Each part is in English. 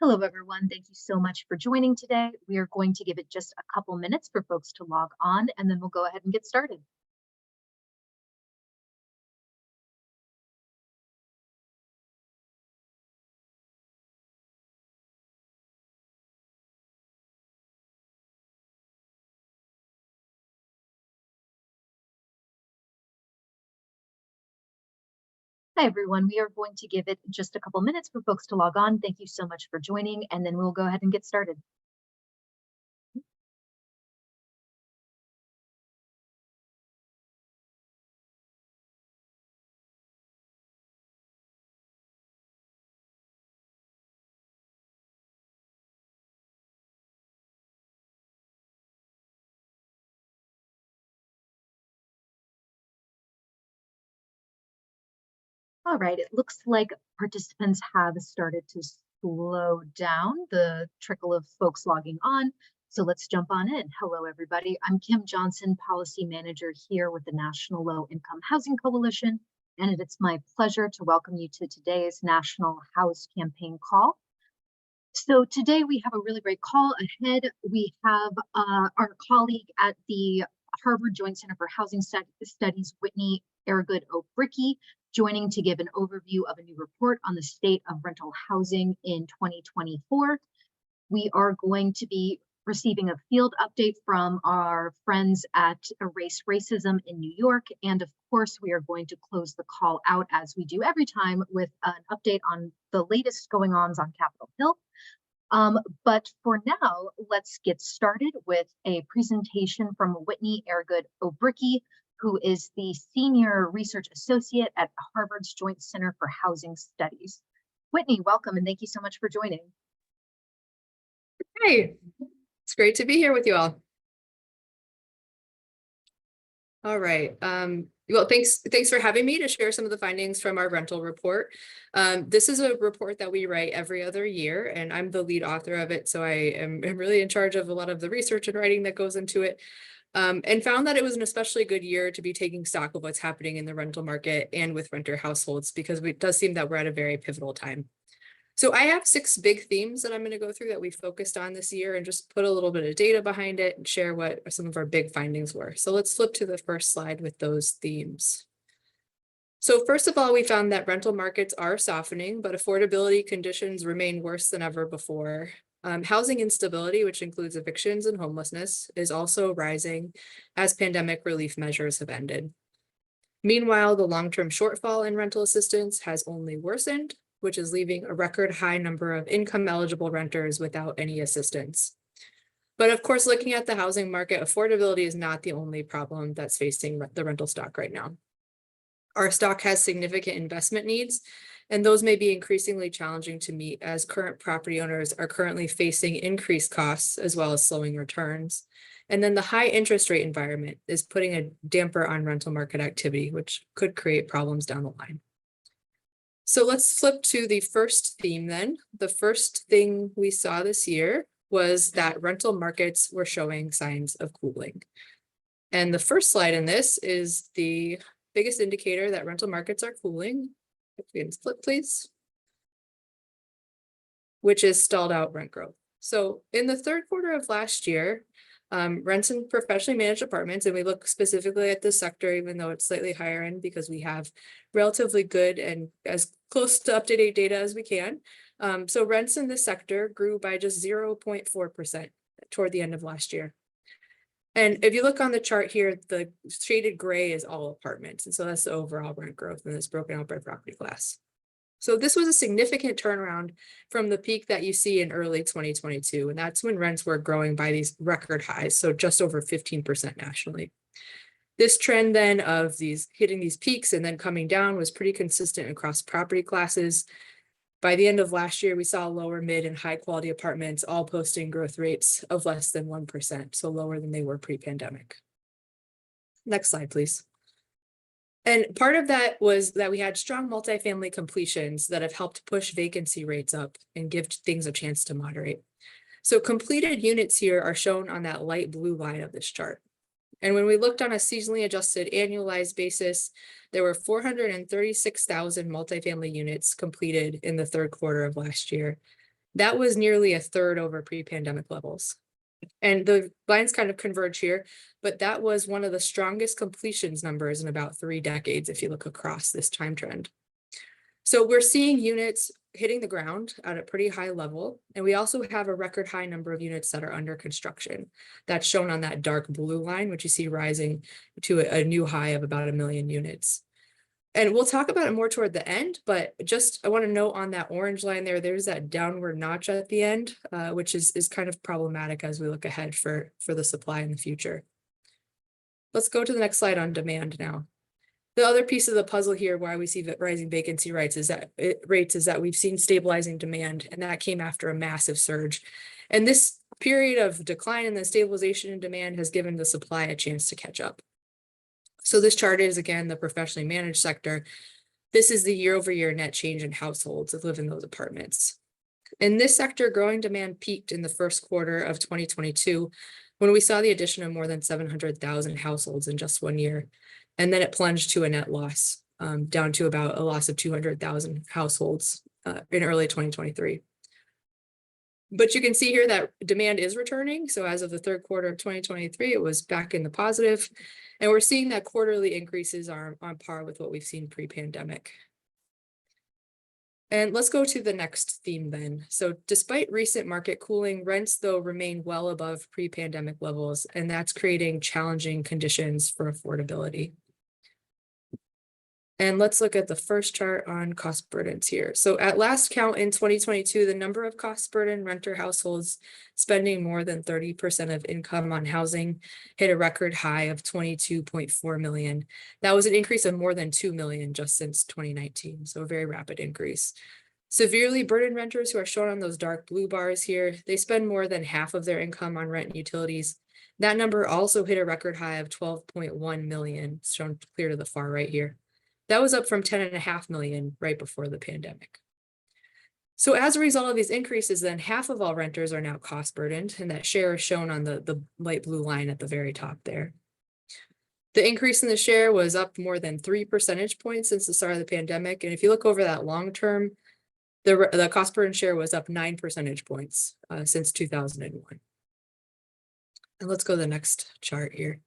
Hello, everyone. Thank you so much for joining today. We are going to give it just a couple minutes for folks to log on, and then we'll go ahead and get started. Hi, everyone. We are going to give it just a couple minutes for folks to log on. Thank you so much for joining, and then we'll go ahead and get started. All right, it looks like participants have started to slow down the trickle of folks logging on. So let's jump on in. Hello, everybody. I'm Kim Johnson, Policy Manager here with the National Low Income Housing Coalition, and it's my pleasure to welcome you to today's National House Campaign call. So today we have a really great call ahead. We have our colleague at the Harvard Joint Center for Housing Studies, Whitney Aragood O'Bricky, joining to give an overview of a new report on the state of rental housing in 2024. We are going to be receiving a field update from our friends at Erase Racism in New York. And of course, we are going to close the call out, as we do every time, with an update on the latest going-ons on Capitol Hill. But for now, let's get started with a presentation from Whitney Aragood O'Bricky, who is the Senior Research Associate at Harvard's Joint Center for Housing Studies. Whitney, welcome, and thank you so much for joining. Hi, it's great to be here with you all. All right. Well, thanks for having me to share some of the findings from our rental report. This is a report that we write every other year, and I'm the lead author of it. So I am really in charge of a lot of the research and writing that goes into it. And found that it was an especially good year to be taking stock of what's happening in the rental market and with renter households, because it does seem that we're at a very pivotal time. So I have 6 big themes that I'm going to go through that we focused on this year and just put a little bit of data behind it and share what some of our big findings were. So let's flip to the first slide with those themes. So first of all, we found that rental markets are softening, but affordability conditions remain worse than ever before. Housing instability, which includes evictions and homelessness, is also rising as pandemic relief measures have ended. Meanwhile, the long-term shortfall in rental assistance has only worsened, which is leaving a record high number of income-eligible renters without any assistance. But of course, looking at the housing market, affordability is not the only problem that's facing the rental stock right now. Our stock has significant investment needs, and those may be increasingly challenging to meet as current property owners are currently facing increased costs as well as slowing returns. And then the high interest rate environment is putting a damper on rental market activity, which could create problems down the line. So let's flip to the first theme then. The first thing we saw this year was that rental markets were showing signs of cooling. And the first slide in this is the biggest indicator that rental markets are cooling. If we can flip, please. Which is stalled out rent growth. So in the third quarter of last year, rents in professionally managed apartments, and we look specifically at this sector, even though it's slightly higher end because we have relatively good and as close to up-to-date data as we can. So rents in this sector grew by just 0.4% toward the end of last year. And if you look on the chart here, the shaded gray is all apartments. And so that's the overall rent growth, and it's broken out by property class. So this was a significant turnaround from the peak that you see in early 2022. And that's when rents were growing by these record highs, so just over 15% nationally. This trend then of these hitting these peaks and then coming down was pretty consistent across property classes. By the end of last year, we saw lower, mid, and high quality apartments all posting growth rates of less than 1%, so lower than they were pre-pandemic. Next slide, please. And part of that was that we had strong multifamily completions that have helped push vacancy rates up and give things a chance to moderate. So completed units here are shown on that light blue line of this chart. And when we looked on a seasonally adjusted annualized basis, there were 436,000 multifamily units completed in the third quarter of last year. That was nearly a third over pre-pandemic levels. And the lines kind of converge here, but that was one of the strongest completions numbers in about 3 decades if you look across this time trend. So we're seeing units hitting the ground at a pretty high level, and we also have a record high number of units that are under construction. That's shown on that dark blue line, which you see rising to a new high of about 1 million units. And we'll talk about it more toward the end, but just I want to note on that orange line there, there's that downward notch at the end, which is kind of problematic as we look ahead for the supply in the future. Let's go to the next slide on demand now. The other piece of the puzzle here, why we see rising vacancy rates is that we've seen stabilizing demand, and that came after a massive surge. And this period of decline in the stabilization in demand has given the supply a chance to catch up. So this chart is, again, the professionally managed sector. This is the year-over-year net change in households that live in those apartments. In this sector, growing demand peaked in the first quarter of 2022, when we saw the addition of more than 700,000 households in just 1 year. And then it plunged to a net loss, down to about a loss of 200,000 households in early 2023. But you can see here that demand is returning. So as of the third quarter of 2023, it was back in the positive. And we're seeing that quarterly increases are on par with what we've seen pre-pandemic. And let's go to the next theme then. So despite recent market cooling, rents though remain well above pre-pandemic levels, and that's creating challenging conditions for affordability. And let's look at the first chart on cost burdens here. So at last count in 2022, the number of cost burden renter households spending more than 30% of income on housing hit a record high of 22.4 million. That was an increase of more than 2 million just since 2019. So a very rapid increase. Severely burdened renters, who are shown on those dark blue bars here, they spend more than half of their income on rent and utilities. That number also hit a record high of 12.1 million, shown clear to the far right here. That was up from 10.5 million right before the pandemic. So as a result of these increases, then half of all renters are now cost burdened, and that share is shown on the light blue line at the very top there. The increase in the share was up more than 3 percentage points since the start of the pandemic. And if you look over that long term, the cost burden share was up 9 percentage points since 2001. And let's go to the next chart here.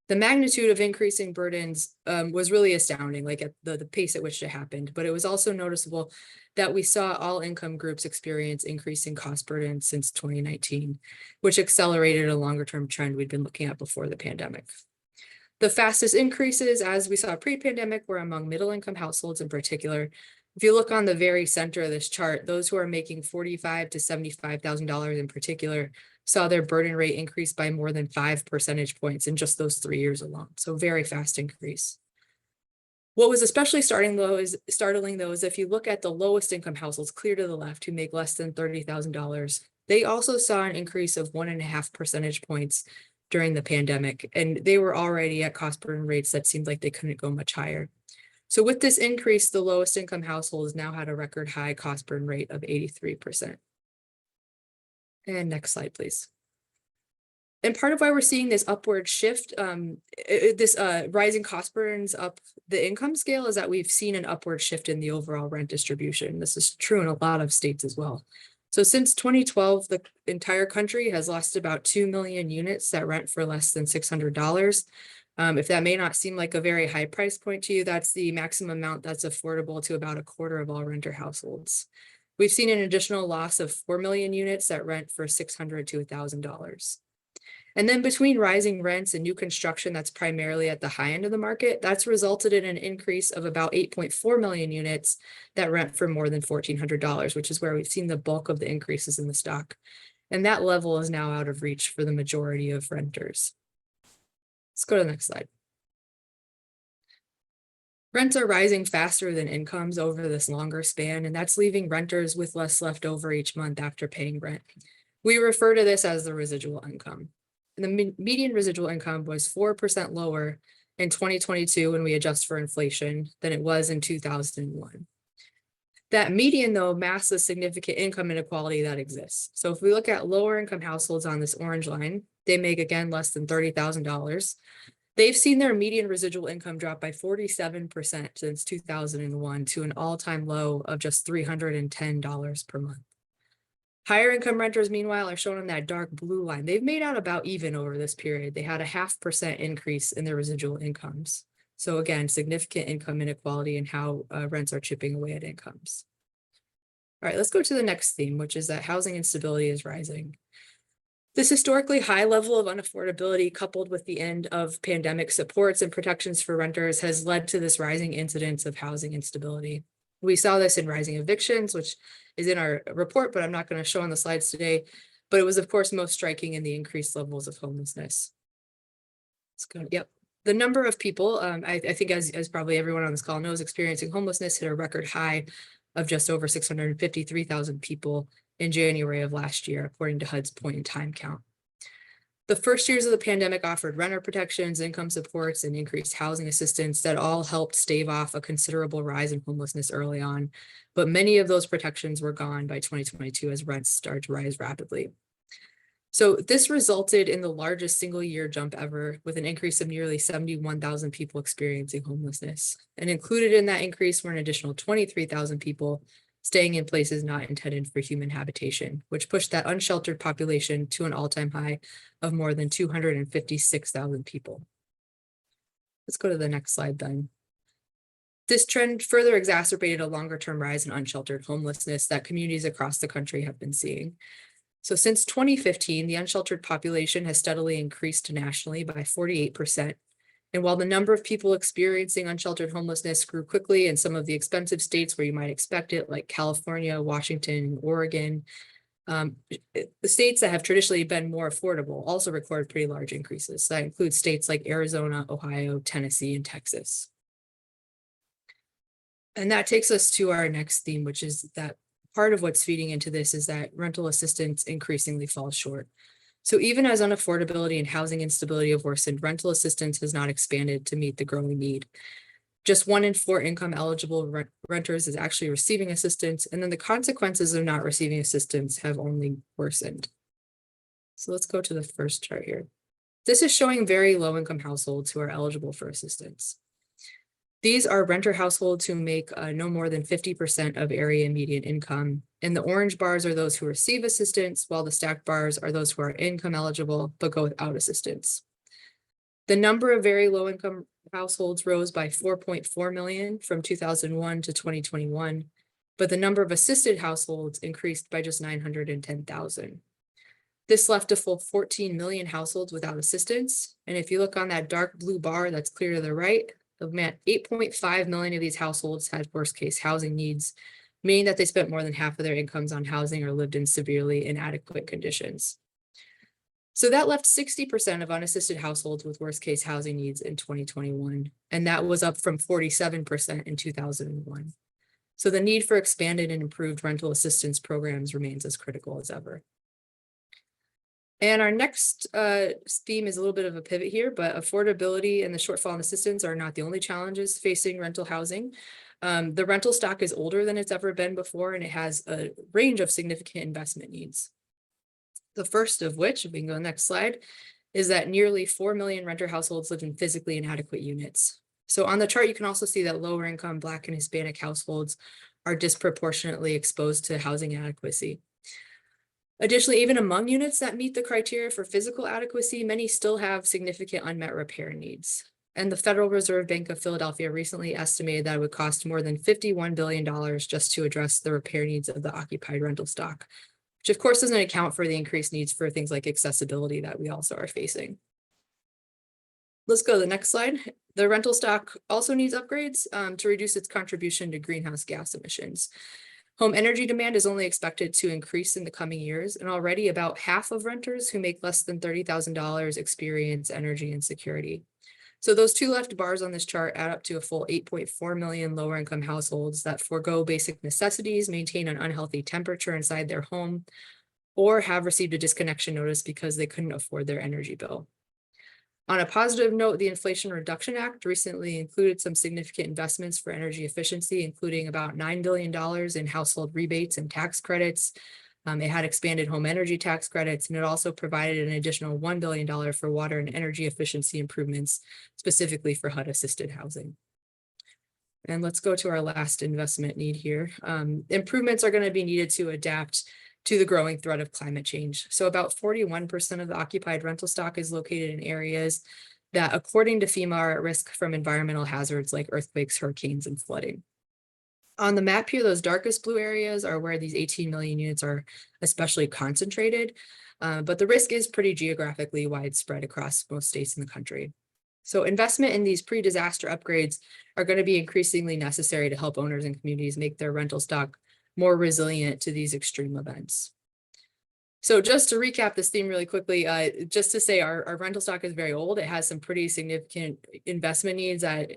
The magnitude of increasing burdens was really astounding, like at the pace at which it happened. But it was also noticeable that we saw all income groups experience increasing cost burdens since 2019, which accelerated a longer term trend we'd been looking at before the pandemic. The fastest increases, as we saw pre-pandemic, were among middle income households in particular. If you look on the very center of this chart, those who are making $45,000 to $75,000 in particular saw their burden rate increase by more than 5 percentage points in just those 3 years alone. So very fast increase. What was especially startling though is if you look at the lowest income households clear to the left who make less than $30,000, they also saw an increase of 1.5 percentage points during the pandemic. And they were already at cost burden rates that seemed like they couldn't go much higher. So with this increase, the lowest income households now had a record high cost burden rate of 83%. And next slide, please. And part of why we're seeing this upward shift, rising cost burdens up the income scale, is that we've seen an upward shift in the overall rent distribution. This is true in a lot of states as well. So since 2012, the entire country has lost about 2 million units that rent for less than $600. If that may not seem like a very high price point to you, that's the maximum amount that's affordable to about a quarter of all renter households. We've seen an additional loss of 4 million units that rent for $600 to $1,000. And then between rising rents and new construction that's primarily at the high end of the market, that's resulted in an increase of about 8.4 million units that rent for more than $1,400, which is where we've seen the bulk of the increases in the stock. And that level is now out of reach for the majority of renters. Let's go to the next slide. Rents are rising faster than incomes over this longer span, and that's leaving renters with less left over each month after paying rent. We refer to this as the residual income. And the median residual income was 4% lower in 2022 when we adjust for inflation than it was in 2001. That median, though, masks the significant income inequality that exists. So if we look at lower income households on this orange line, they make, again, less than $30,000. They've seen their median residual income drop by 47% since 2001 to an all-time low of just $310 per month. Higher income renters, meanwhile, are shown on that dark blue line. They've made out about even over this period. They had a 0.5% increase in their residual incomes. So again, significant income inequality and how rents are chipping away at incomes. All right, let's go to the next theme, which is that housing instability is rising. This historically high level of unaffordability, coupled with the end of pandemic supports and protections for renters, has led to this rising incidence of housing instability. We saw this in rising evictions, which is in our report, but I'm not going to show on the slides today. But it was, of course, most striking in the increased levels of homelessness. Let's go. Yep. The number of people, I think as probably everyone on this call knows, experiencing homelessness hit a record high of just over 653,000 people in January of last year, according to HUD's point in time count. The first years of the pandemic offered renter protections, income supports, and increased housing assistance that all helped stave off a considerable rise in homelessness early on. But many of those protections were gone by 2022 as rents started to rise rapidly. So this resulted in the largest single year jump ever, with an increase of nearly 71,000 people experiencing homelessness. And included in that increase were an additional 23,000 people staying in places not intended for human habitation, which pushed that unsheltered population to an all-time high of more than 256,000 people. Let's go to the next slide then. This trend further exacerbated a longer-term rise in unsheltered homelessness that communities across the country have been seeing. So since 2015, the unsheltered population has steadily increased nationally by 48%. And while the number of people experiencing unsheltered homelessness grew quickly in some of the expensive states where you might expect it, like California, Washington, Oregon, the states that have traditionally been more affordable also record pretty large increases. That includes states like Arizona, Ohio, Tennessee, and Texas. And that takes us to our next theme, which is that part of what's feeding into this is that rental assistance increasingly falls short. So even as unaffordability and housing instability have worsened, rental assistance has not expanded to meet the growing need. Just 1 in 4 income eligible renters is actually receiving assistance, and then the consequences of not receiving assistance have only worsened. So let's go to the first chart here. This is showing very low income households who are eligible for assistance. These are renter households who make no more than 50% of area median income. And the orange bars are those who receive assistance, while the stacked bars are those who are income eligible but go without assistance. The number of very low income households rose by 4.4 million from 2001 to 2021, but the number of assisted households increased by just 910,000. This left a full 14 million households without assistance. And if you look on that dark blue bar that's clear to the right, 8.5 million of these households had worst case housing needs, meaning that they spent more than half of their incomes on housing or lived in severely inadequate conditions. So that left 60% of unassisted households with worst case housing needs in 2021, and that was up from 47% in 2001. So the need for expanded and improved rental assistance programs remains as critical as ever. And our next theme is a little bit of a pivot here, but affordability and the shortfall in assistance are not the only challenges facing rental housing. The rental stock is older than it's ever been before, and it has a range of significant investment needs. The first of which, if we can go to the next slide, is that nearly 4 million renter households live in physically inadequate units. So on the chart, you can also see that lower income Black and Hispanic households are disproportionately exposed to housing inadequacy. Additionally, even among units that meet the criteria for physical adequacy, many still have significant unmet repair needs. And the Federal Reserve Bank of Philadelphia recently estimated that it would cost more than $51 billion just to address the repair needs of the occupied rental stock, which of course doesn't account for the increased needs for things like accessibility that we also are facing. Let's go to the next slide. The rental stock also needs upgrades to reduce its contribution to greenhouse gas emissions. Home energy demand is only expected to increase in the coming years, and already about half of renters who make less than $30,000 experience energy insecurity. So those two left bars on this chart add up to a full 8.4 million lower income households that forego basic necessities, maintain an unhealthy temperature inside their home, or have received a disconnection notice because they couldn't afford their energy bill. On a positive note, the Inflation Reduction Act recently included some significant investments for energy efficiency, including about $9 billion in household rebates and tax credits. It had expanded home energy tax credits, and it also provided an additional $1 billion for water and energy efficiency improvements, specifically for HUD-assisted housing. And let's go to our last investment need here. Improvements are going to be needed to adapt to the growing threat of climate change. So about 41% of the occupied rental stock is located in areas that, according to FEMA, are at risk from environmental hazards like earthquakes, hurricanes, and flooding. On the map here, those darkest blue areas are where these 18 million units are especially concentrated, but the risk is pretty geographically widespread across most states in the country. So investment in these pre-disaster upgrades are going to be increasingly necessary to help owners and communities make their rental stock more resilient to these extreme events. So just to recap this theme really quickly, just to say our rental stock is very old. It has some pretty significant investment needs that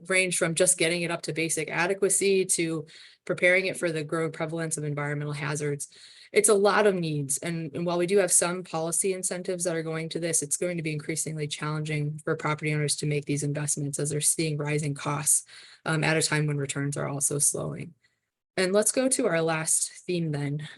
range from just getting it up to basic adequacy to preparing it for the growing prevalence of environmental hazards. It's a lot of needs. And while we do have some policy incentives that are going to this, it's going to be increasingly challenging for property owners to make these investments as they're seeing rising costs at a time when returns are also slowing. And let's go to our last theme then.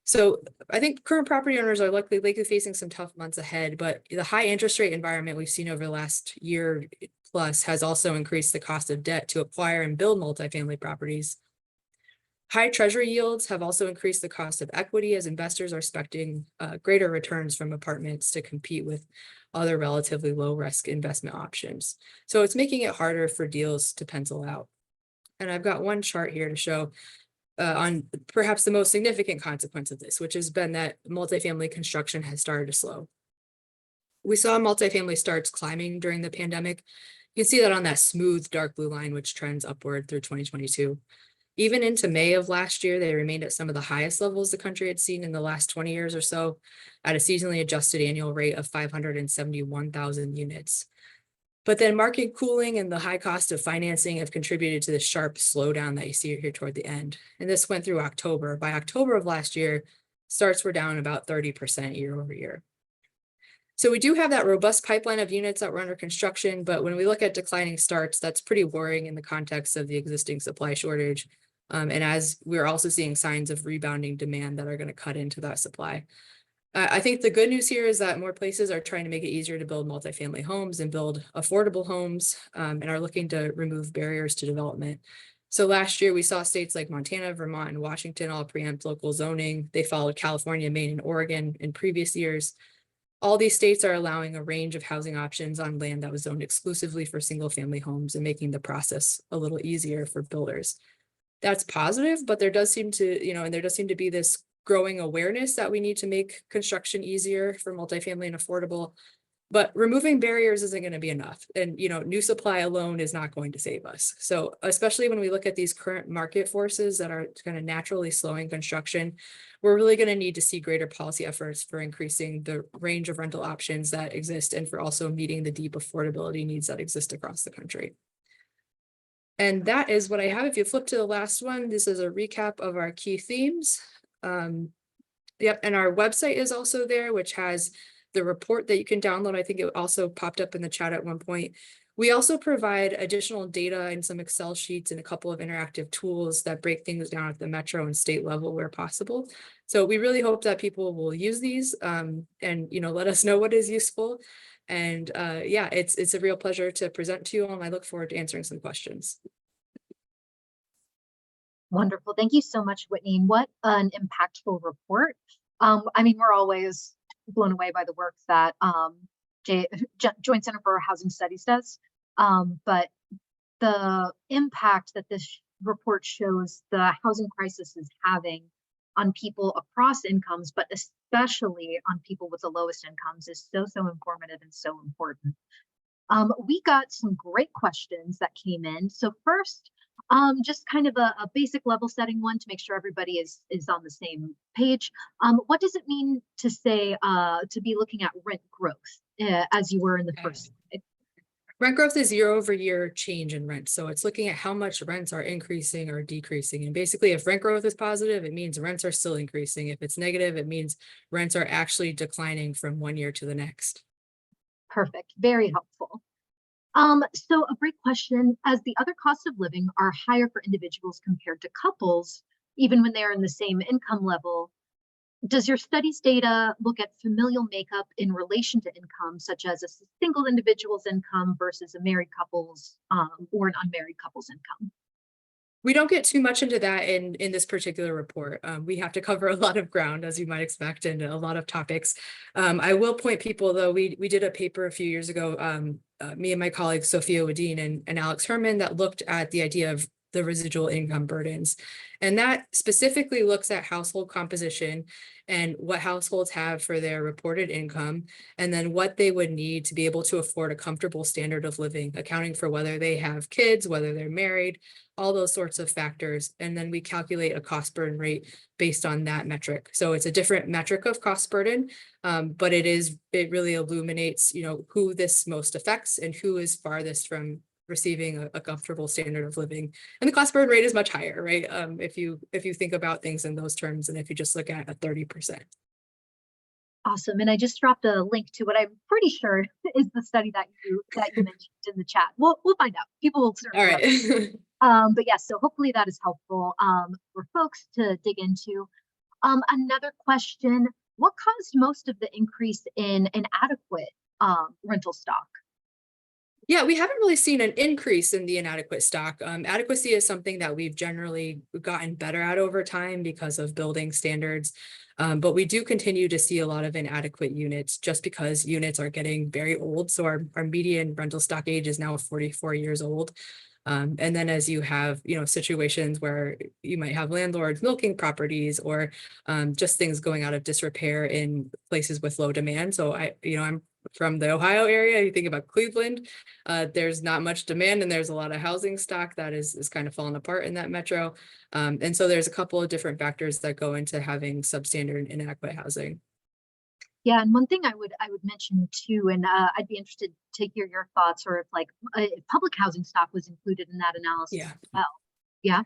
So I think current property owners are likely facing some tough months ahead, but the high interest rate environment we've seen over the last year plus has also increased the cost of debt to acquire and build multifamily properties. High treasury yields have also increased the cost of equity as investors are expecting greater returns from apartments to compete with other relatively low risk investment options. So it's making it harder for deals to pencil out. And I've got one chart here to show on perhaps the most significant consequence of this, which has been that multifamily construction has started to slow. We saw multifamily starts climbing during the pandemic. You can see that on that smooth dark blue line, which trends upward through 2022. Even into May of last year, they remained at some of the highest levels the country had seen in the last 20 years or so, at a seasonally adjusted annual rate of 571,000 units. But then market cooling and the high cost of financing have contributed to the sharp slowdown that you see here toward the end. And this went through October. By October of last year, starts were down about 30% year over year. So we do have that robust pipeline of units that were under construction, but when we look at declining starts, that's pretty worrying in the context of the existing supply shortage. And as we're also seeing signs of rebounding demand that are going to cut into that supply. I think the good news here is that more places are trying to make it easier to build multifamily homes and build affordable homes and are looking to remove barriers to development. So last year we saw states like Montana, Vermont, and Washington all preempt local zoning. They followed California, Maine, and Oregon in previous years. All these states are allowing a range of housing options on land that was zoned exclusively for single family homes and making the process a little easier for builders. That's positive, but there does seem to be this growing awareness that we need to make construction easier for multifamily and affordable, but removing barriers isn't going to be enough. And, new supply alone is not going to save us. So especially when we look at these current market forces that are kind of naturally slowing construction, we're really going to need to see greater policy efforts for increasing the range of rental options that exist and for also meeting the deep affordability needs that exist across the country. And that is what I have. If you flip to the last one, this is a recap of our key themes. Yep, and our website is also there, which has the report that you can download. I think it also popped up in the chat at one point. We also provide additional data and some Excel sheets and a couple of interactive tools that break things down at the metro and state level where possible. So we really hope that people will use these and let us know what is useful. And yeah, it's a real pleasure to present to you all, and I look forward to answering some questions. Wonderful. Thank you so much, Whitney. What an impactful report. We're always blown away by the work that Joint Center for Housing Studies does. But the impact that this report shows the housing crisis is having on people across incomes, but especially on people with the lowest incomes, is so informative and so important. We got some great questions that came in. So first, just kind of a basic level setting one to make sure everybody is on the same page. What does it mean to say to be looking at rent growth as you were in the first slide? Rent growth is year over year change in rent. So it's looking at how much rents are increasing or decreasing. And basically, if rent growth is positive, it means rents are still increasing. If it's negative, it means rents are actually declining from one year to the next. Perfect. Very helpful. So a great question. As the other costs of living are higher for individuals compared to couples, even when they're in the same income level, does your study's data look at familial makeup in relation to income, such as a single individual's income versus a married couple's or an unmarried couple's income? We don't get too much into that in this particular report. We have to cover a lot of ground, as you might expect, and a lot of topics. I will point people, though, we did a paper a few years ago, me and my colleagues, Sophia Wadine and Alex Herman, that looked at the idea of the residual income burdens. And that specifically looks at household composition and what households have for their reported income, and then what they would need to be able to afford a comfortable standard of living, accounting for whether they have kids, whether they're married, all those sorts of factors. And then we calculate a cost burden rate based on that metric. So it's a different metric of cost burden, but it really illuminates, who this most affects and who is farthest from receiving a comfortable standard of living. And the cost burden rate is much higher, right? If you think about things in those terms, and if you just look at a 30%. Awesome. And I just dropped a link to what I'm pretty sure is the study that you mentioned in the chat. We'll find out. People will certainly. All right. But yes, so hopefully that is helpful for folks to dig into. Another question: what caused most of the increase in inadequate rental stock? Yeah, we haven't really seen an increase in the inadequate stock. Adequacy is something that we've generally gotten better at over time because of building standards. But we do continue to see a lot of inadequate units just because units are getting very old. So our median rental stock age is now 44 years old. And then as you have, situations where you might have landlords milking properties, or just things going out of disrepair in places with low demand. So I'm from the Ohio area. You think about Cleveland, there's not much demand and there's a lot of housing stock that is kind of falling apart in that metro. And so there's a couple of different factors that go into having substandard and inadequate housing. Yeah, and one thing I would mention too, and I'd be interested to hear your thoughts, or if public housing stock was included in that analysis as well. Yeah.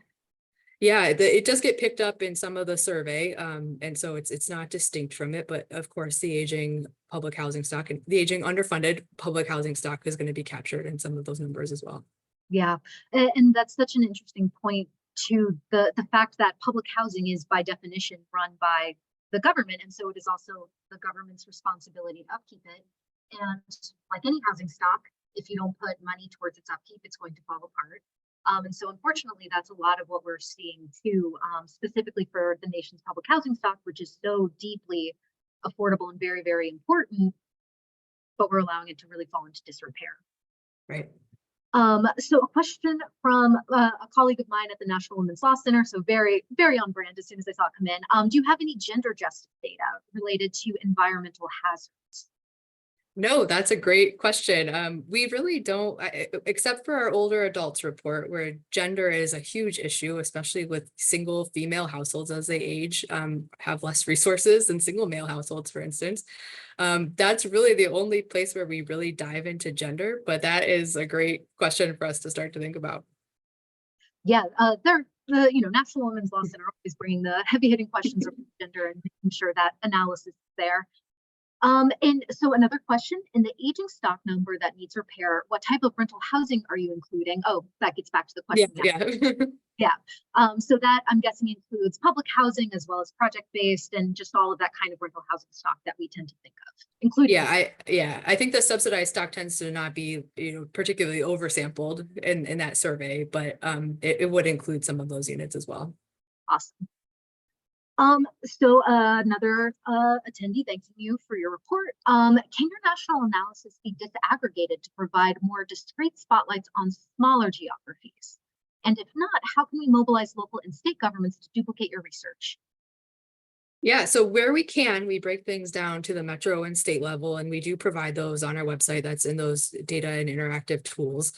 Yeah, it does get picked up in some of the survey, and so it's not distinct from it. But of course, the aging public housing stock and the aging underfunded public housing stock is going to be captured in some of those numbers as well. Yeah, and that's such an interesting point to the fact that public housing is by definition run by the government, and so it is also the government's responsibility to upkeep it. And like any housing stock, if you don't put money towards its upkeep, it's going to fall apart. And so unfortunately, that's a lot of what we're seeing too, specifically for the nation's public housing stock, which is so deeply affordable and very, very important, but we're allowing it to really fall into disrepair. Right. So a question from a colleague of mine at the National Women's Law Center, so very, very on brand as soon as I saw it come in. Do you have any gender justice data related to environmental hazards? No, that's a great question. We really don't, except for our older adults report, where gender is a huge issue, especially with single female households as they age, have less resources than single male households, for instance. That's really the only place where we really dive into gender, but that is a great question for us to start to think about. Yeah, the National Women's Law Center always bringing the heavy hitting questions around gender and making sure that analysis is there. And so another question: in the aging stock number that needs repair, what type of rental housing are you including? Oh, that gets back to the question. Yeah. So that, I'm guessing, includes public housing as well as project-based and just all of that kind of rental housing stock that we tend to think of, including. I think the subsidized stock tends to not be, particularly oversampled in that survey, but it would include some of those units as well. Awesome. So another attendee thanking you for your report. Can your national analysis be disaggregated to provide more discrete spotlights on smaller geographies? And if not, how can we mobilize local and state governments to duplicate your research? Yeah, so where we can, we break things down to the metro and state level, and we do provide those on our website. That's in those data and interactive tools.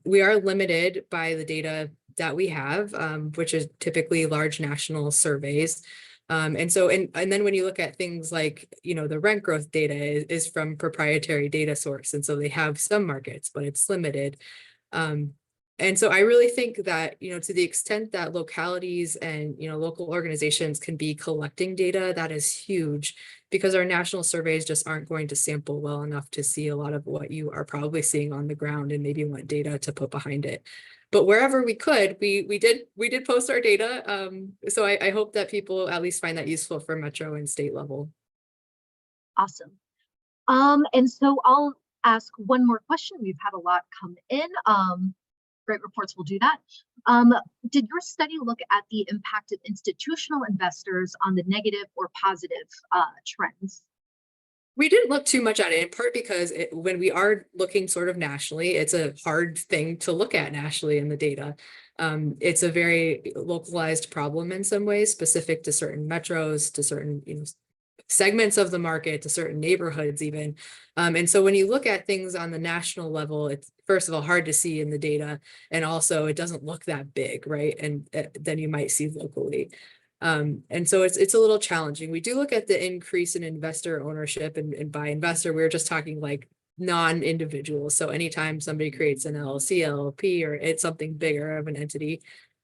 We are limited by the data that we have, which is typically large national surveys. And then when you look at things like, the rent growth data is from proprietary data source. And so they have some markets, but it's limited. And so I really think that, to the extent that localities and, local organizations can be collecting data, that is huge, because our national surveys just aren't going to sample well enough to see a lot of what you are probably seeing on the ground and maybe want data to put behind it. But wherever we could, we did post our data. So I hope that people at least find that useful for metro and state level. Awesome. And so I'll ask one more question. We've had a lot come in. great reports will do that. Um, did your study look at the impact of institutional investors on the negative or positive trends? We didn't look too much at it, in part because when we are looking sort of nationally, it's a hard thing to look at nationally in the data. It's a very localized problem in some ways, specific to certain metros, to certain, segments of the market, to certain neighborhoods even. And so when you look at things on the national level, it's first of all hard to see in the data, and also it doesn't look that big, right? And then you might see locally. And so it's a little challenging. We do look at the increase in investor ownership, and by investor, we're just talking like non-individuals. So anytime somebody creates an LLC, LLP, or it's something bigger of an entity.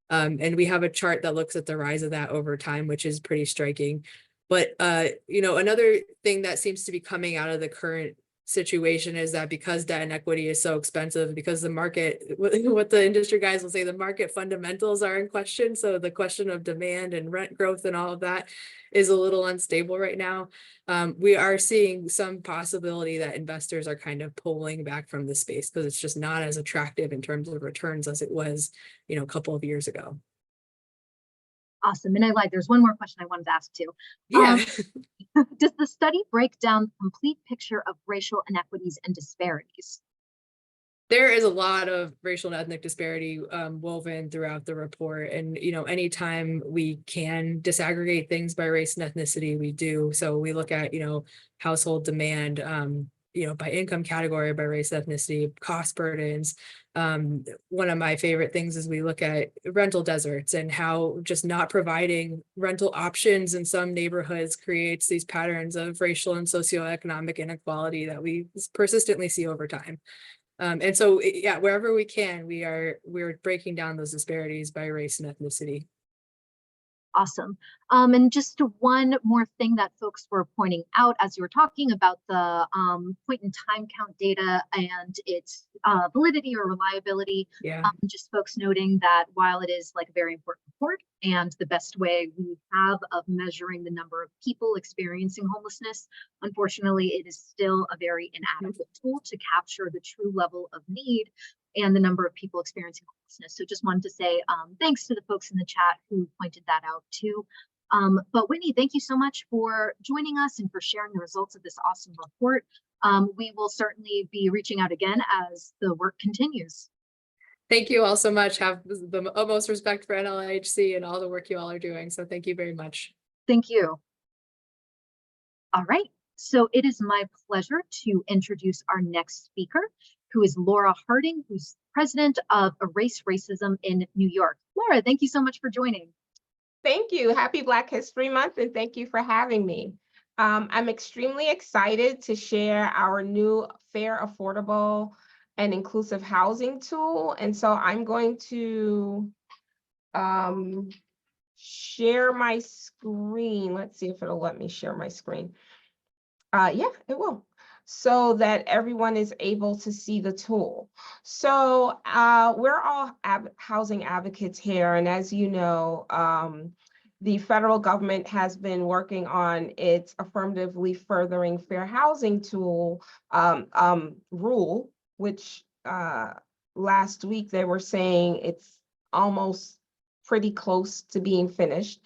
And we have a chart that looks at the rise of that over time, which is pretty striking. But another thing that seems to be coming out of the current situation is that because debt and equity is so expensive, because the market, what the industry guys will say, the market fundamentals are in question. So the question of demand and rent growth and all of that is a little unstable right now. We are seeing some possibility that investors are kind of pulling back from the space because it's just not as attractive in terms of returns as it was, a couple of years ago. Awesome. And I lied. There's one more question I wanted to ask too. Yeah. Does the study break down the complete picture of racial inequities and disparities? There is a lot of racial and ethnic disparity woven throughout the report. And, anytime we can disaggregate things by race and ethnicity, we do. So we look at, household demand, by income category, by race, ethnicity, cost burdens. One of my favorite things is we look at rental deserts and how just not providing rental options in some neighborhoods creates these patterns of racial and socioeconomic inequality that we persistently see over time. And so, yeah, wherever we can, we're breaking down those disparities by race and ethnicity. Awesome. And just one more thing that folks were pointing out as you were talking about the point in time count data and its validity or reliability. Yeah. Just folks noting that while it is like a very important report and the best way we have of measuring the number of people experiencing homelessness, unfortunately, it is still a very inadequate tool to capture the true level of need and the number of people experiencing homelessness. So just wanted to say thanks to the folks in the chat who pointed that out too. But Whitney, thank you so much for joining us and for sharing the results of this awesome report. We will certainly be reaching out again as the work continues. Thank you all so much. Have the utmost respect for NLHC and all the work you all are doing. So thank you very much. Thank you. All right. So it is my pleasure to introduce our next speaker, who is Laura Harding, who's president of Erase Racism in New York. Laura, thank you so much for joining. Thank you. Happy Black History Month, and thank you for having me. I'm extremely excited to share our new fair, affordable, and inclusive housing tool. And so I'm going to share my screen. Let's see if it'll let me share my screen. Yeah, it will. So that everyone is able to see the tool. So we're all housing advocates here. And as you know, the federal government has been working on its affirmatively furthering fair housing tool rule, which last week they were saying it's almost pretty close to being finished.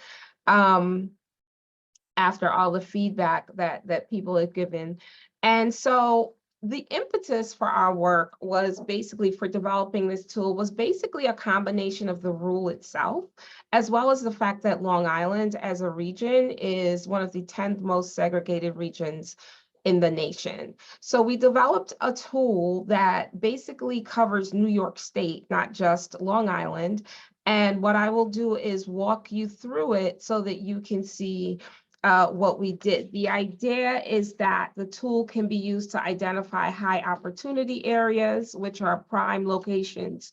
After all the feedback that people have given. And so the impetus for our work was basically for developing this tool was basically a combination of the rule itself, as well as the fact that Long Island as a region is one of the 10th most segregated regions in the nation. So we developed a tool that basically covers New York State, not just Long Island. And what I will do is walk you through it so that you can see what we did. The idea is that the tool can be used to identify high opportunity areas, which are prime locations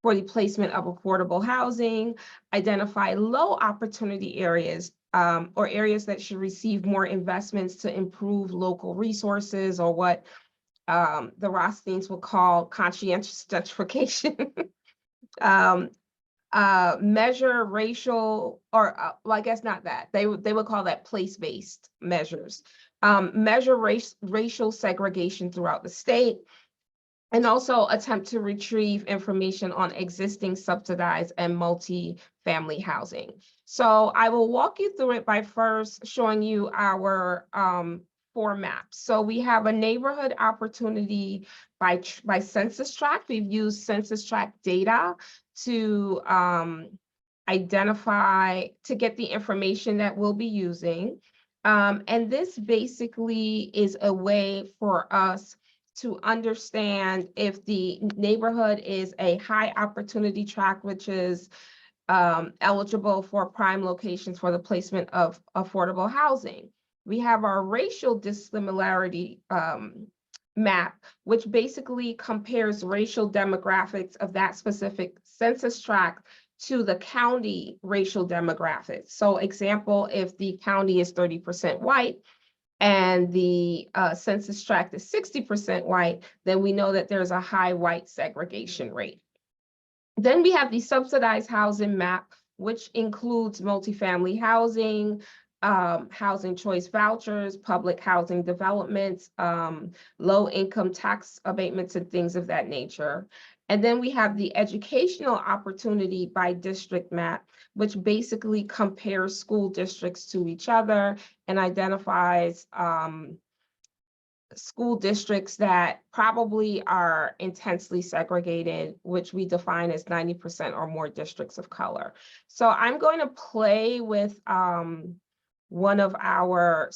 for the placement of affordable housing, identify low opportunity areas or areas that should receive more investments to improve local resources, or what the Rothsteins will call conscientious gentrification. Measure racial, or well, I guess not that. They would call that place-based measures. Measure racial segregation throughout the state, and also attempt to retrieve information on existing subsidized and multi-family housing. So I will walk you through it by first showing you our 4 maps. So we have a neighborhood opportunity by census tract. We've used census tract data to identify, to get the information that we'll be using. And this basically is a way for us to understand if the neighborhood is a high opportunity tract, which is eligible for prime locations for the placement of affordable housing. We have our racial dissimilarity map, which basically compares racial demographics of that specific census tract to the county racial demographics. So example, if the county is 30% white, and the census tract is 60% white, then we know that there's a high white segregation rate. Then we have the subsidized housing map, which includes multifamily housing, housing choice vouchers, public housing developments, low income tax abatements, and things of that nature. And then we have the educational opportunity by district map, which basically compares school districts to each other and identifies school districts that probably are intensely segregated, which we define as 90% or more districts of color. So I'm going to play with some of our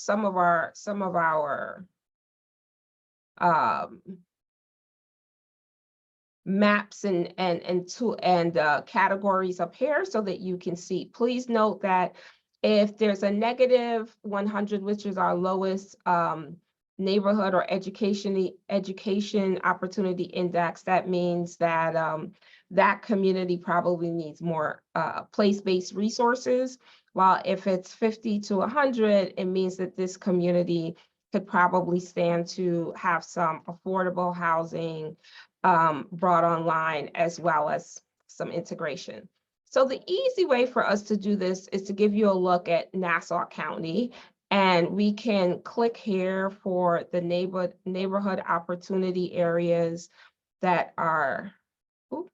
maps and categories up here so that you can see. Please note that if there's a negative 100, which is our lowest neighborhood or education opportunity index, that means that that community probably needs more place-based resources. While if it's 50 to 100, it means that this community could probably stand to have some affordable housing brought online, as well as some integration. So the easy way for us to do this is to give you a look at Nassau County, and we can click here for the neighborhood opportunity areas that are, oops,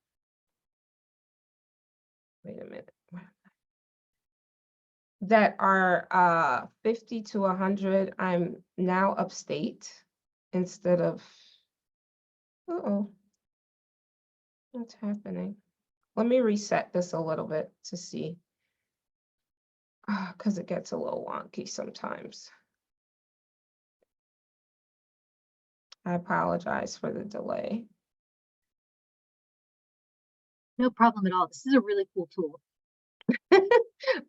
wait a minute, that are 50 to 100. I'm now upstate instead of, uh-oh. What's happening? Let me reset this a little bit to see, because it gets a little wonky sometimes. I apologize for the delay. No problem at all. This is a really cool tool.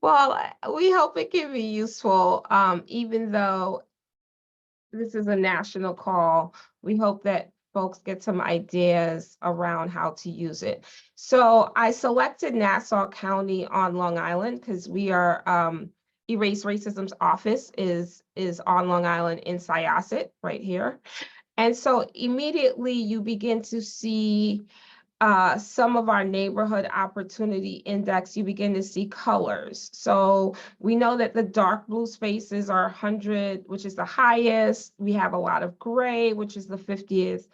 Well, we hope it can be useful, even though this is a national call. We hope that folks get some ideas around how to use it. So I selected Nassau County on Long Island because we are, Erase Racism's office is on Long Island in Syosset, right here. And so immediately you begin to see some of our neighborhood opportunity index, you begin to see colors. So we know that the dark blue spaces are 100, which is the highest. We have a lot of gray, which is the 50th,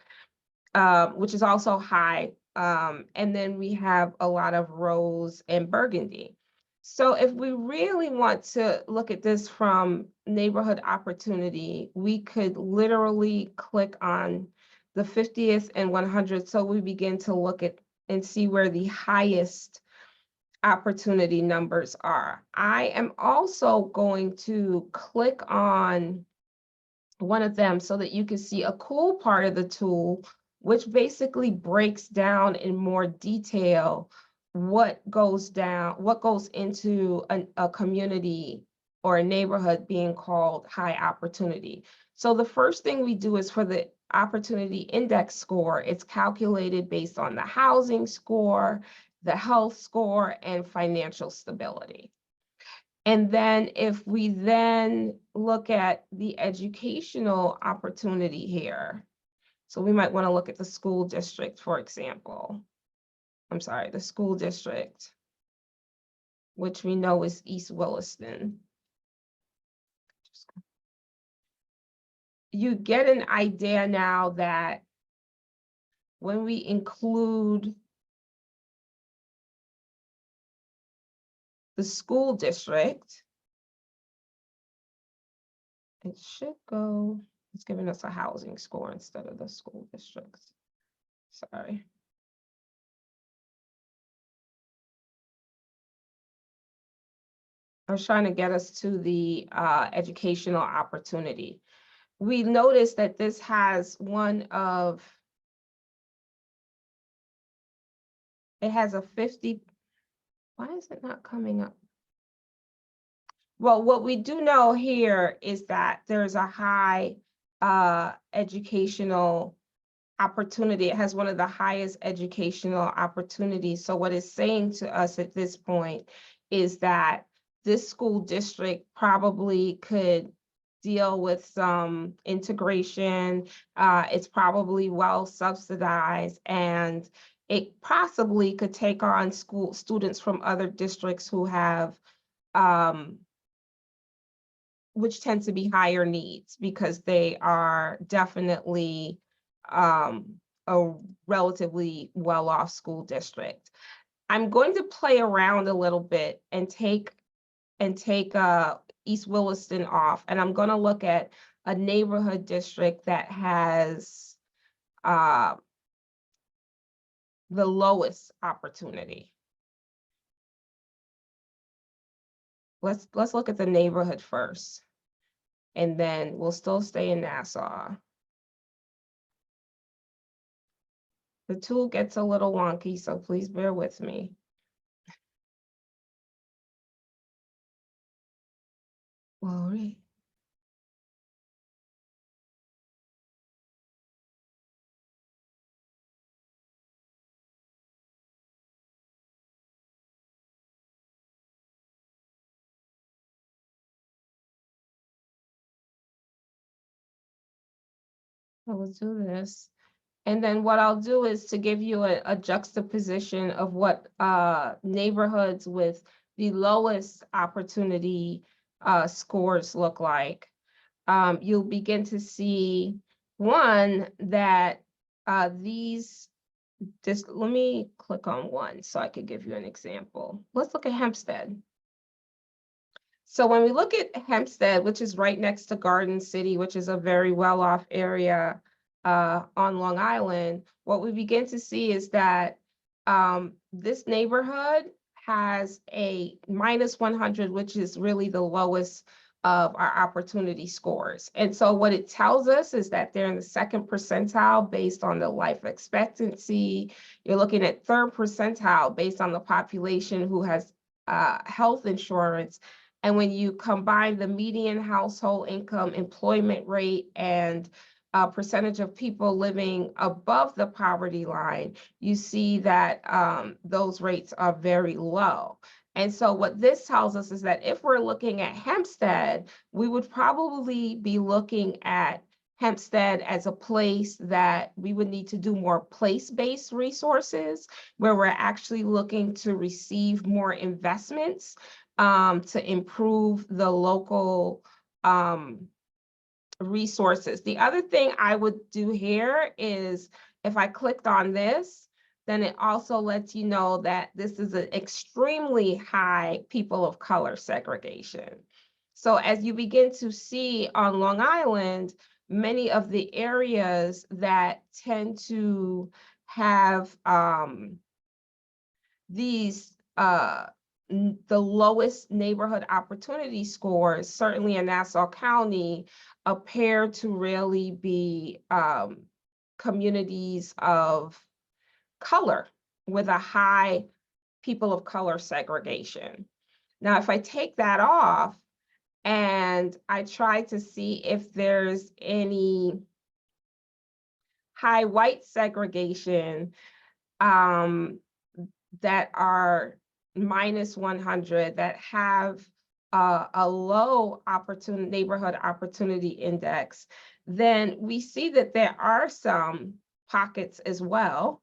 which is also high. And then we have a lot of rose and burgundy. So if we really want to look at this from neighborhood opportunity, we could literally click on the 50th and 100th. So we begin to look at and see where the highest opportunity numbers are. I am also going to click on one of them so that you can see a cool part of the tool, which basically breaks down in more detail what goes into a community or a neighborhood being called high opportunity. So the first thing we do is for the opportunity index score, it's calculated based on the housing score, the health score, and financial stability. And then if we then look at the educational opportunity here, so we might want to look at the school district, for example. I'm sorry, the school district, which we know is East Williston. You get an idea now that when we include the school district, it should go, it's giving us a housing score instead of the school districts. Sorry. I was trying to get us to the educational opportunity. We noticed that this has it has a 50, why is it not coming up? Well, what we do know here is that there's a high educational opportunity. It has one of the highest educational opportunities. So what it's saying to us at this point is that this school district probably could deal with some integration. It's probably well subsidized, and it possibly could take on school students from other districts who have which tend to be higher needs, because they are definitely a relatively well-off school district. I'm going to play around a little bit and take East Williston off, and I'm going to look at a neighborhood district that has the lowest opportunity. Let's look at the neighborhood first, and then we'll still stay in Nassau. The tool gets a little wonky, so please bear with me. All right. I will do this. And then what I'll do is to give you a juxtaposition of what neighborhoods with the lowest opportunity scores look like. You'll begin to see, one, that let me click on one so I could give you an example. Let's look at Hempstead. So when we look at Hempstead, which is right next to Garden City, which is a very well-off area on Long Island, what we begin to see is that this neighborhood has a -100, which is really the lowest of our opportunity scores. And so what it tells us is that they're in the 2nd percentile based on the life expectancy. You're looking at 3rd percentile based on the population who has health insurance. And when you combine the median household income, employment rate, and percentage of people living above the poverty line, you see that those rates are very low. And so what this tells us is that if we're looking at Hempstead, we would probably be looking at Hempstead as a place that we would need to do more place-based resources, where we're actually looking to receive more investments to improve the local resources. The other thing I would do here is, if I clicked on this, then it also lets you know that this is an extremely high people of color segregation. So as you begin to see on Long Island, many of the areas that tend to have these the lowest neighborhood opportunity scores, certainly in Nassau County, appear to really be communities of color with a high people of color segregation. Now, if I take that off and I try to see if there's any high white segregation that are -100, that have a low neighborhood opportunity index, then we see that there are some pockets as well,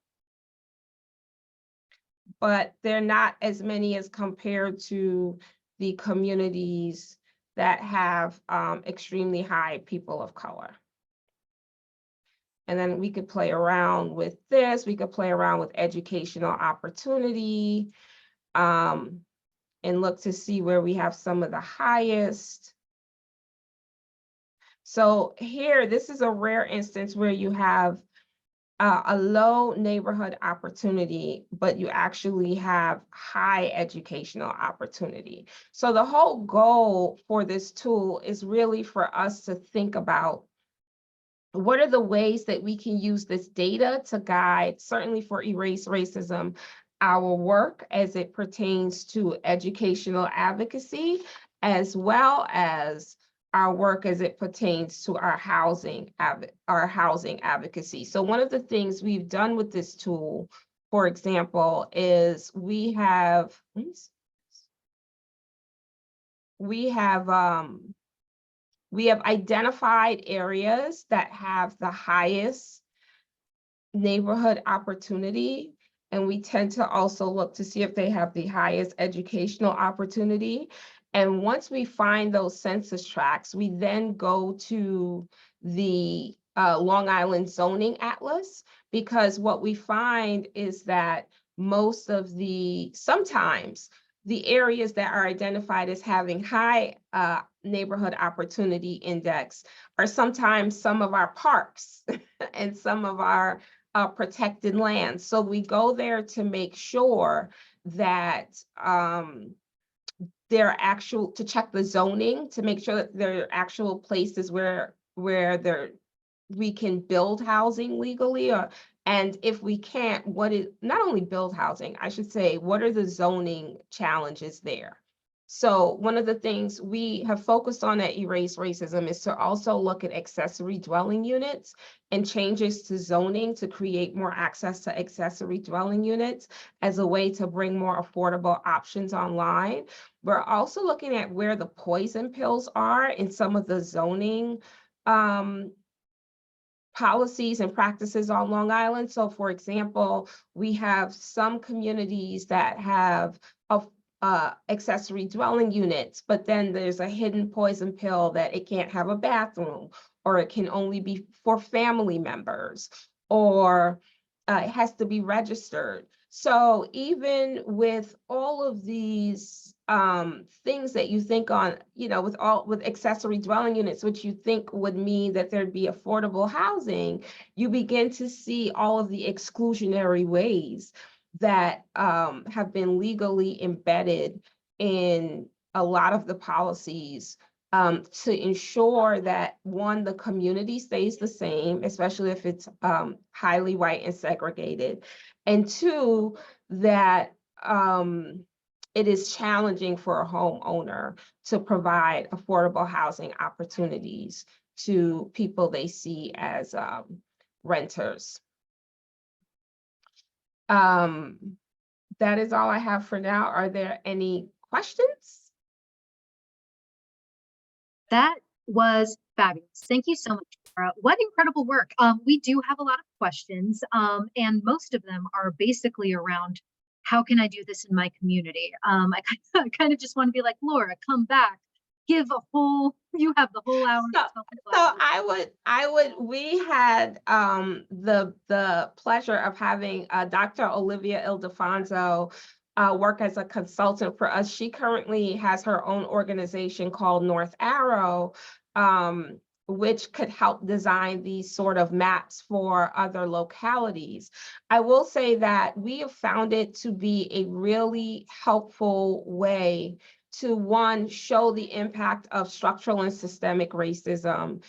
but they're not as many as compared to the communities that have extremely high people of color. And then we could play around with this. We could play around with educational opportunity, and look to see where we have some of the highest. So here, this is a rare instance where you have a low neighborhood opportunity, but you actually have high educational opportunity. So the whole goal for this tool is really for us to think about what are the ways that we can use this data to guide, certainly for Erase Racism, our work as it pertains to educational advocacy, as well as our work as it pertains to our housing advocacy. So one of the things we've done with this tool, for example, is we have identified areas that have the highest neighborhood opportunity, and we tend to also look to see if they have the highest educational opportunity. And once we find those census tracts, we then go to the Long Island Zoning Atlas, because what we find is that sometimes the areas that are identified as having high neighborhood opportunity index are sometimes some of our parks and some of our protected lands. So we go there to make sure that to check the zoning, to make sure that there are actual places where we can build housing legally, and if we can't, not only build housing, I should say, what are the zoning challenges there? So one of the things we have focused on at Erase Racism is to also look at accessory dwelling units and changes to zoning to create more access to accessory dwelling units as a way to bring more affordable options online. We're also looking at where the poison pills are in some of the zoning policies and practices on Long Island. So for example, we have some communities that have accessory dwelling units, but then there's a hidden poison pill that it can't have a bathroom, or it can only be for family members, or it has to be registered. So even with all of these things that you think on, with accessory dwelling units, which you think would mean that there'd be affordable housing, you begin to see all of the exclusionary ways that have been legally embedded in a lot of the policies to ensure that, one, the community stays the same, especially if it's highly white and segregated, and two, that it is challenging for a homeowner to provide affordable housing opportunities to people they see as renters. That is all I have for now. Are there any questions? That was fabulous. Thank you so much, Laura. What incredible work. We do have a lot of questions, and most of them are basically around how can I do this in my community? I kind of just want to be like, Laura, come back. You have the whole hour. We had the pleasure of having Dr. Olivia Ildefonso work as a consultant for us. She currently has her own organization called North Arrow, which could help design these sort of maps for other localities. I will say that we have found it to be a really helpful way to, one, show the impact of structural and systemic racism,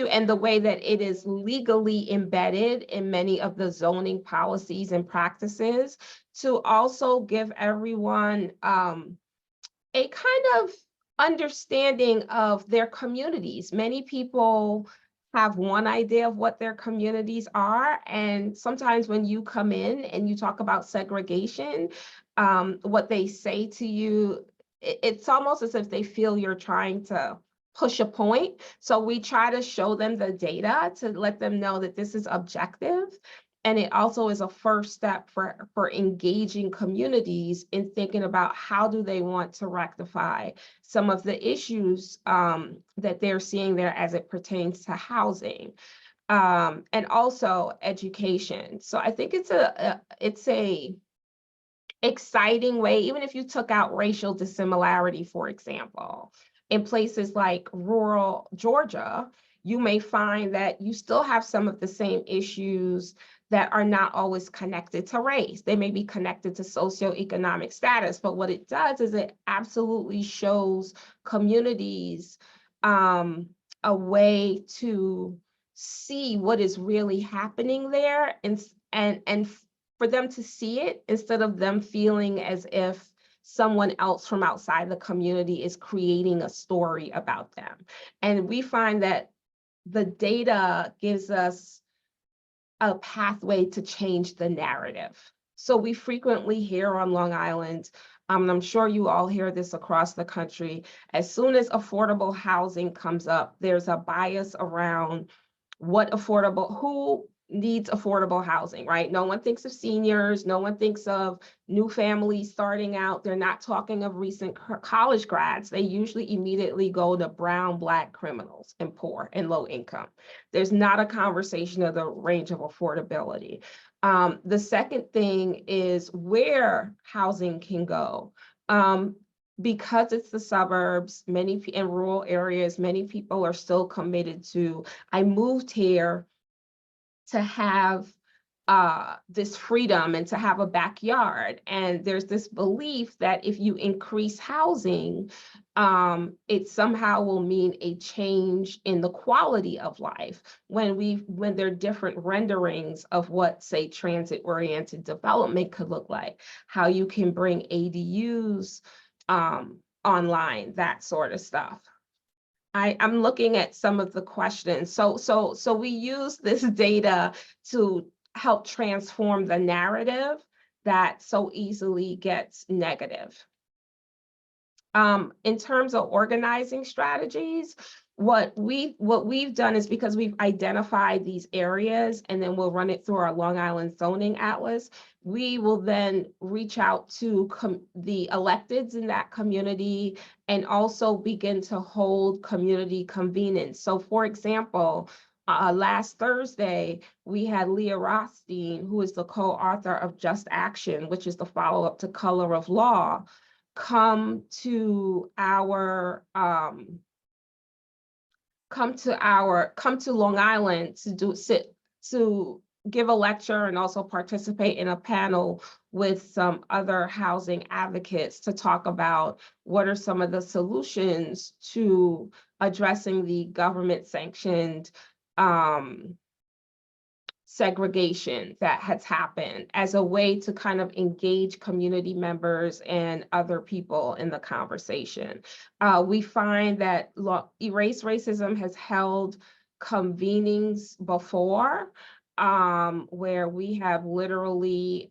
and the way that it is legally embedded in many of the zoning policies and practices, to also give everyone a kind of understanding of their communities. Many people have one idea of what their communities are, and sometimes when you come in and you talk about segregation, what they say to you, it's almost as if they feel you're trying to push a point. So we try to show them the data to let them know that this is objective. And it also is a first step for engaging communities in thinking about how do they want to rectify some of the issues that they're seeing there as it pertains to housing. and also education. So I think it's a exciting way, even if you took out racial dissimilarity, for example, in places like rural Georgia, you may find that you still have some of the same issues that are not always connected to race. They may be connected to socioeconomic status, but what it does is it absolutely shows communities a way to see what is really happening there, and for them to see it instead of them feeling as if someone else from outside the community is creating a story about them. And we find that the data gives us a pathway to change the narrative. So we frequently hear on Long Island, and I'm sure you all hear this across the country, as soon as affordable housing comes up, there's a bias around who needs affordable housing, right? No one thinks of seniors, no one thinks of new families starting out. They're not talking of recent college grads. They usually immediately go to brown, Black criminals and poor and low income. There's not a conversation of the range of affordability. The second thing is where housing can go. Because it's the suburbs, in rural areas, many people are still committed to, I moved here to have this freedom and to have a backyard. And there's this belief that if you increase housing, it somehow will mean a change in the quality of life when there are different renderings of what, say, transit-oriented development could look like, how you can bring ADUs online, that sort of stuff. I'm looking at some of the questions. So we use this data to help transform the narrative that so easily gets negative. In terms of organizing strategies, what we've done is, because we've identified these areas and then we'll run it through our Long Island zoning atlas, we will then reach out to the electeds in that community and also begin to hold community convenings. So for example, last Thursday, we had Leah Rothstein, who is the co-author of Just Action, which is the follow-up to Color of Law, come to Long Island to give a lecture and also participate in a panel with some other housing advocates to talk about what are some of the solutions to addressing the government sanctioned segregation that has happened, as a way to kind of engage community members and other people in the conversation. We find that Erase Racism has held convenings before, where we have literally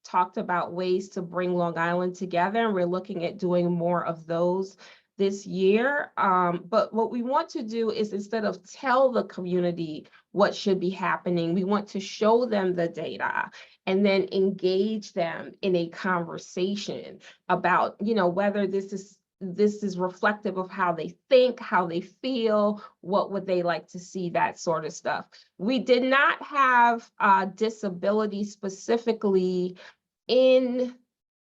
talked about ways to bring Long Island together, and we're looking at doing more of those this year. But what we want to do is, instead of tell the community what should be happening, we want to show them the data and then engage them in a conversation about, whether this is reflective of how they think, how they feel, what would they like to see, that sort of stuff. We did not have disability specifically in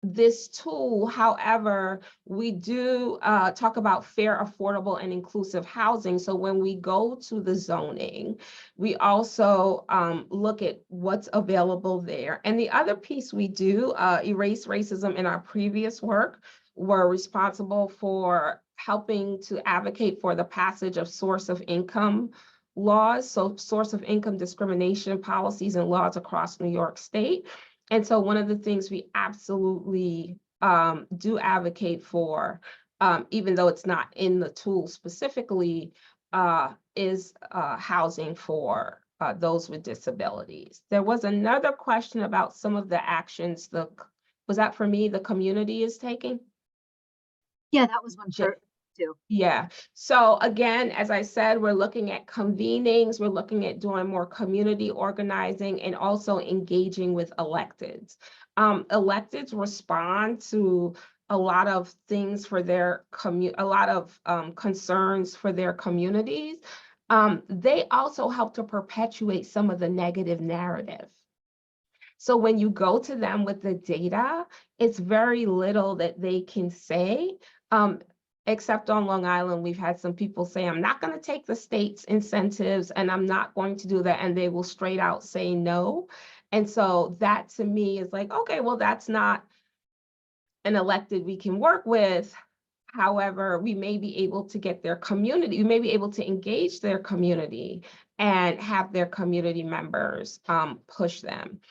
this tool. However, we do talk about fair, affordable, and inclusive housing. So when we go to the zoning, we also look at what's available there. And the other piece we do, Erase Racism in our previous work, were responsible for helping to advocate for the passage of source of income laws, so source of income discrimination policies and laws across New York State. And so one of the things we absolutely do advocate for, even though it's not in the tool specifically, is housing for those with disabilities. There was another question about some of the actions was that for me, the community is taking? Yeah, that was one for too. Yeah. So again, as I said, we're looking at convenings, we're looking at doing more community organizing and also engaging with electeds. Electeds respond to a lot of things for their concerns for their communities. they also help to perpetuate some of the negative narrative. So when you go to them with the data, it's very little that they can say. Except on Long Island, we've had some people say, I'm not going to take the state's incentives and I'm not going to do that. And they will straight out say no. And so that to me is like, okay, well, that's not an elected we can work with. However, we may be able to get their community, we may be able to engage their community and have their community members push them.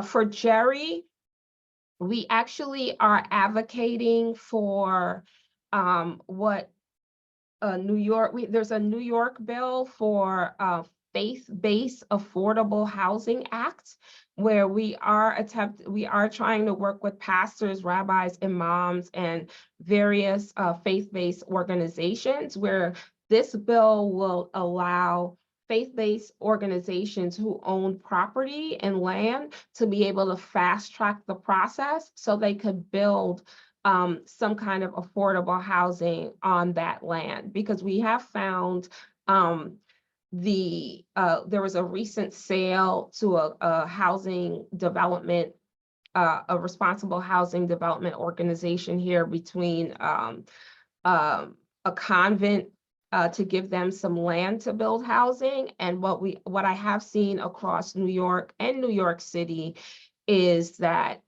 For Jerry, we actually are advocating for what New York, there's a New York bill for faith-based affordable housing act, where we are trying to work with pastors, rabbis, imams, and various faith-based organizations, where this bill will allow faith-based organizations who own property and land to be able to fast track the process so they could build some kind of affordable housing on that land, because we have found there was a recent sale to a housing development, a responsible housing development organization here between a convent to give them some land to build housing. And what I have seen across New York and New York City is that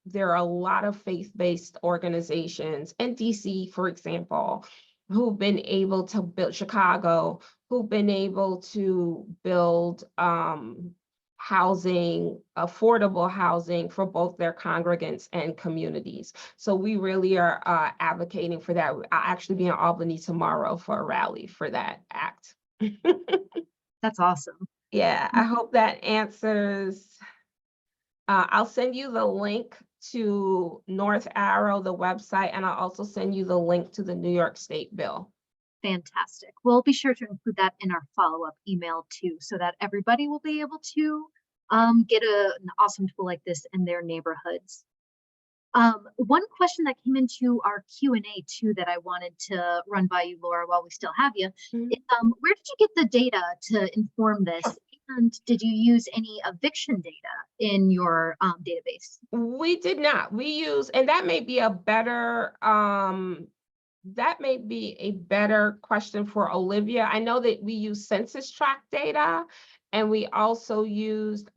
there are a lot of faith-based organizations, and DC, for example, who've been able to build, Chicago, who've been able to build housing, affordable housing for both their congregants and communities. So we really are advocating for that. I'll actually be in Albany tomorrow for a rally for that act. That's awesome. Yeah, I hope that answers. I'll send you the link to North Arrow, the website, and I'll also send you the link to the New York State bill. Fantastic. We'll be sure to include that in our follow-up email too, so that everybody will be able to get an awesome tool like this in their neighborhoods. One question that came into our Q&A too that I wanted to run by you, Laura, while we still have you, is where did you get the data to inform this? And did you use any eviction data in your database? We did not. We use, and that may be a better question for Olivia. I know that we use census tract data, and we also used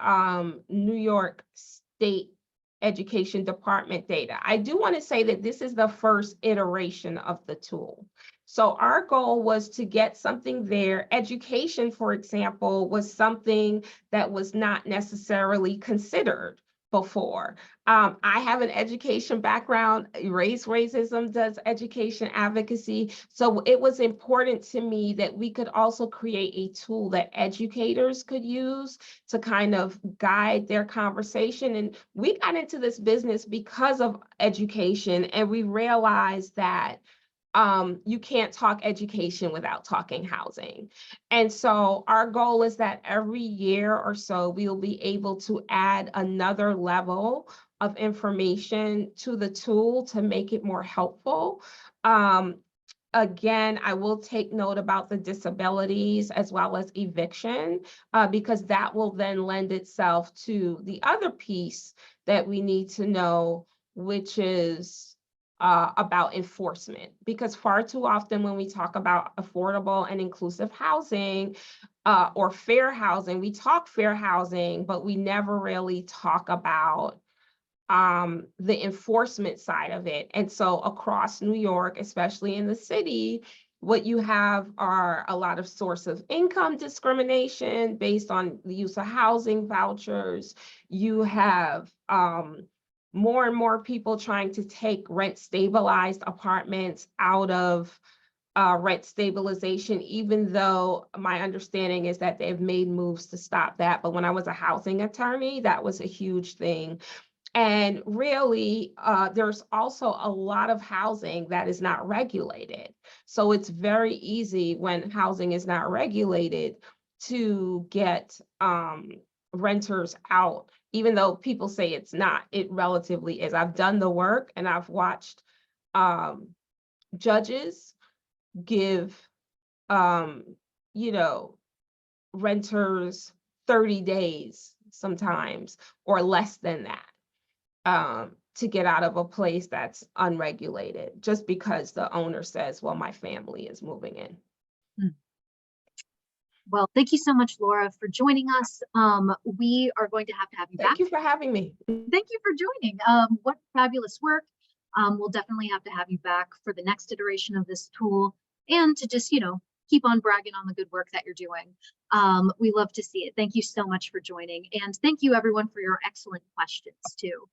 New York State Education Department data. I do want to say that this is the first iteration of the tool. So our goal was to get something there. Education, for example, was something that was not necessarily considered before. I have an education background. Racism does education advocacy. So it was important to me that we could also create a tool that educators could use to kind of guide their conversation. And we got into this business because of education, and we realized that you can't talk education without talking housing. And so our goal is that every year or so, we'll be able to add another level of information to the tool to make it more helpful. Again, I will take note about the disabilities as well as eviction, because that will then lend itself to the other piece that we need to know, which is about enforcement, because far too often when we talk about affordable and inclusive housing or fair housing, we talk fair housing, but we never really talk about the enforcement side of it. And so across New York, especially in the city, what you have are a lot of source of income discrimination based on the use of housing vouchers. You have more and more people trying to take rent stabilized apartments out of rent stabilization, even though my understanding is that they've made moves to stop that. But when I was a housing attorney, that was a huge thing. And really, there's also a lot of housing that is not regulated. So it's very easy when housing is not regulated to get renters out, even though people say it's not, it relatively is. I've done the work and I've watched judges give you know, renters 30 days sometimes, or less than that, to get out of a place that's unregulated, just because the owner says, well, my family is moving in. Well, thank you so much, Laura, for joining us. We are going to have you back. Thank you for having me. Thank you for joining. What fabulous work. We'll definitely have you back for the next iteration of this tool, and to just, keep on bragging on the good work that you're doing. We love to see it. Thank you so much for joining. And thank you everyone for your excellent questions too.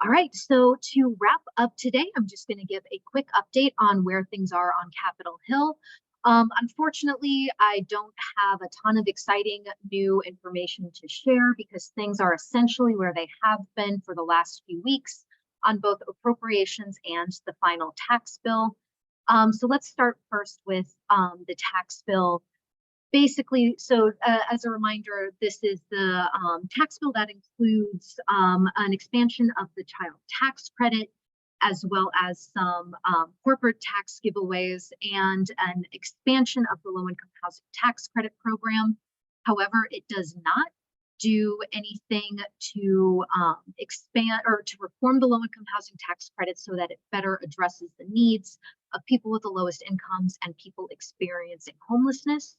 All right, so to wrap up today, I'm just going to give a quick update on where things are on Capitol Hill. Unfortunately, I don't have a ton of exciting new information to share because things are essentially where they have been for the last few weeks on both appropriations and the final tax bill. So let's start first with the tax bill. Basically, so as a reminder, this is the tax bill that includes an expansion of the child tax credit, as well as some corporate tax giveaways and an expansion of the low-income housing tax credit program. However, it does not do anything to expand or to reform the low-income housing tax credit so that it better addresses the needs of people with the lowest incomes and people experiencing homelessness.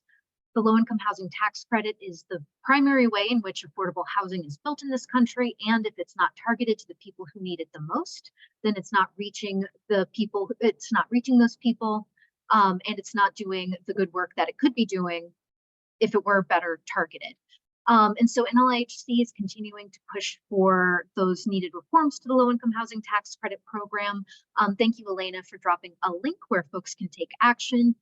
The low-income housing tax credit is the primary way in which affordable housing is built in this country, and if it's not targeted to the people who need it the most, then it's not reaching the people, it's not reaching those people, and it's not doing the good work that it could be doing if it were better targeted. And so NLIHC is continuing to push for those needed reforms to the low-income housing tax credit program. Thank you, Elena, for dropping a link where folks can take action.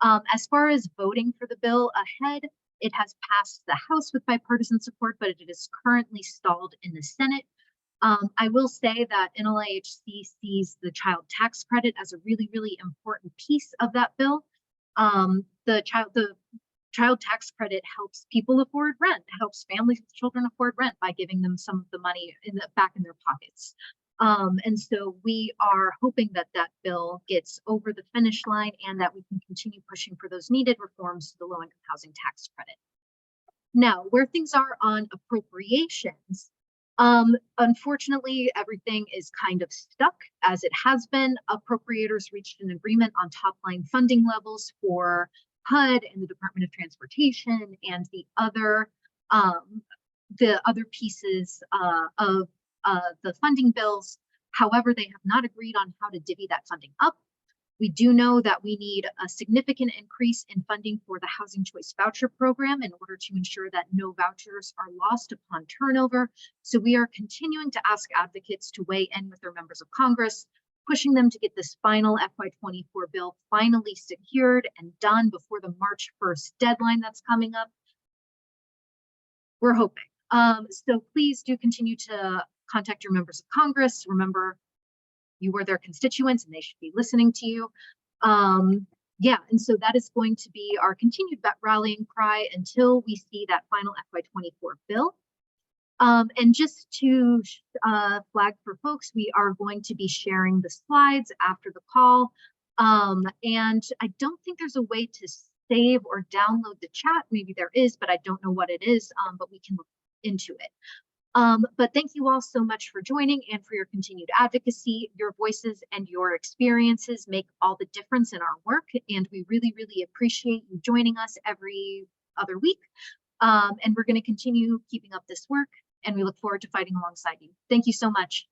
As far as voting for the bill ahead, it has passed the House with bipartisan support, but it is currently stalled in the Senate. I will say that NLIHC sees the child tax credit as a really, really important piece of that bill. The child tax credit helps people afford rent, helps families with children afford rent by giving them some of the money back in their pockets. And so we are hoping that that bill gets over the finish line and that we can continue pushing for those needed reforms to the low-income housing tax credit. Now, where things are on appropriations, unfortunately, everything is kind of stuck as it has been. Appropriators reached an agreement on top-line funding levels for HUD and the Department of Transportation and the other pieces of the funding bills. However, they have not agreed on how to divvy that funding up. We do know that we need a significant increase in funding for the Housing Choice Voucher Program in order to ensure that no vouchers are lost upon turnover. So we are continuing to ask advocates to weigh in with their members of Congress, pushing them to get this final FY24 bill finally secured and done before the March 1st deadline that's coming up. We're hoping. So please do continue to contact your members of Congress. Remember, you were their constituents and they should be listening to you. Yeah, and so that is going to be our continued rallying cry until we see that final FY24 bill. And just to flag for folks, we are going to be sharing the slides after the call. And I don't think there's a way to save or download the chat. Maybe there is, but I don't know what it is, but we can look into it. But thank you all so much for joining and for your continued advocacy. Your voices and your experiences make all the difference in our work, and we really, really appreciate you joining us every other week. And we're going to continue keeping up this work, and we look forward to fighting alongside you. Thank you so much.